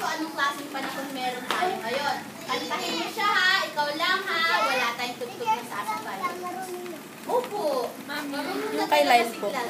kung anong klaseng panahon meron tayo ngayon. Kantahin mo siya ha, ikaw lang ha, wala tayong tugtog na sasabay. Opo. Marunong na kay talaga live si po. Clan.